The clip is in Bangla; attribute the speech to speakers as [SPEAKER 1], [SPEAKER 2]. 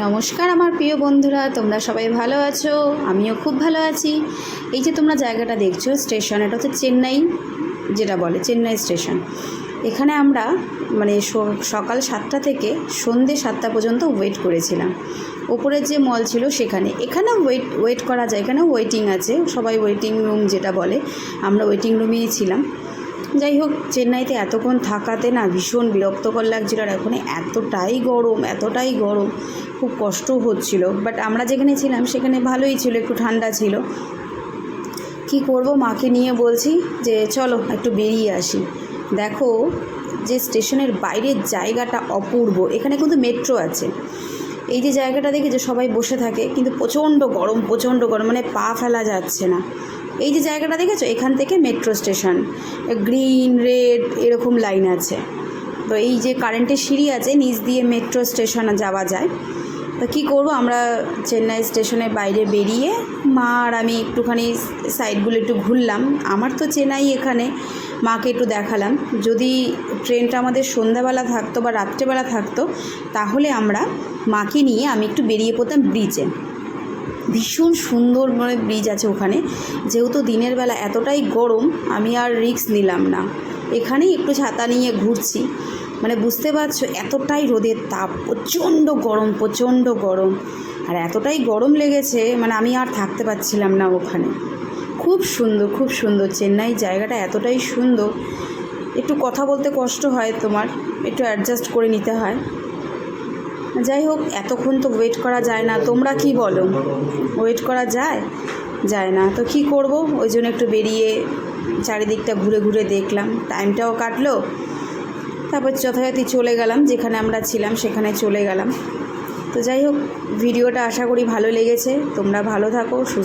[SPEAKER 1] নমস্কার আমার প্রিয় বন্ধুরা, তোমরা সবাই ভালো আছো? আমিও খুব ভালো আছি। এই যে তোমরা জায়গাটা দেখছো স্টেশন, এটা হচ্ছে চেন্নাই, যেটা বলে চেন্নাই স্টেশন। এখানে আমরা সকাল 7টা থেকে সন্ধ্যে 7টা পর্যন্ত ওয়েট করেছিলাম। ওপরের যে মল ছিল সেখানে, এখানেও ওয়েট করা যায়, এখানেও ওয়েটিং আছে, সবাই ওয়েটিং রুম যেটা বলে, আমরা ওয়েটিং রুমেই ছিলাম। যাই হোক, চেন্নাইতে এতক্ষণ থাকাতে না ভীষণ বিরক্তকর লাগছিল, আর এখন এতটাই গরম, খুব কষ্ট হচ্ছিল। বাট আমরা যেখানে ছিলাম সেখানে ভালোই ছিল, একটু ঠান্ডা ছিল। কি করব, মাকে নিয়ে বলছি যে চলো একটু বেরিয়ে আসি। দেখো যে স্টেশনের বাইরের জায়গাটা অপূর্ব। এখানে কিন্তু মেট্রো আছে। এই যে জায়গাটা দেখে যে সবাই বসে থাকে, কিন্তু প্রচণ্ড গরম, মানে পা ফেলা যাচ্ছে না। এই যে জায়গাটা দেখেছো, এখান থেকে মেট্রো স্টেশন, গ্রিন রেড এরকম লাইন আছে। তো এই যে কারেন্টের সিঁড়ি আছে, নিচ দিয়ে মেট্রো স্টেশনে যাওয়া যায়। তো কী করবো, আমরা চেন্নাই স্টেশনের বাইরে বেরিয়ে মা আর আমি একটুখানি সাইডগুলো একটু ঘুরলাম। আমার তো চেনাই এখানে, মাকে একটু দেখালাম। যদি ট্রেনটা আমাদের সন্ধ্যাবেলা থাকতো বা রাত্রেবেলা থাকতো, তাহলে আমরা মাকে নিয়ে আমি একটু বেরিয়ে পড়তাম ব্রিজে। ভীষণ সুন্দর ব্রিজ আছে ওখানে। যেহেতু দিনের বেলা এতটাই গরম, আমি আর রিস্ক নিলাম না, এখানেই একটু ছাতা নিয়ে ঘুরছি। বুঝতে পারছো, এতটাই রোদের তাপ, প্রচণ্ড গরম, আর এতটাই গরম লেগেছে, আমি আর থাকতে পারছিলাম না ওখানে। খুব সুন্দর চেন্নাই জায়গাটা, এতটাই সুন্দর। একটু কথা বলতে কষ্ট হয়, তোমার একটু অ্যাডজাস্ট করে নিতে হয়। যাই হোক, এতক্ষণ তো ওয়েট করা যায় না, তোমরা কি বলো? ওয়েট করা যায় না তো কি করব, ওই জন্য একটু বেরিয়ে চারিদিকটা ঘুরে দেখলাম, টাইমটাও কাটলো। তারপর যথাযথ চলে গেলাম, যেখানে আমরা ছিলাম সেখানে চলে গেলাম। তো যাই হোক, ভিডিওটা আশা করি ভালো লেগেছে। তোমরা ভালো থাকো, সুস্থ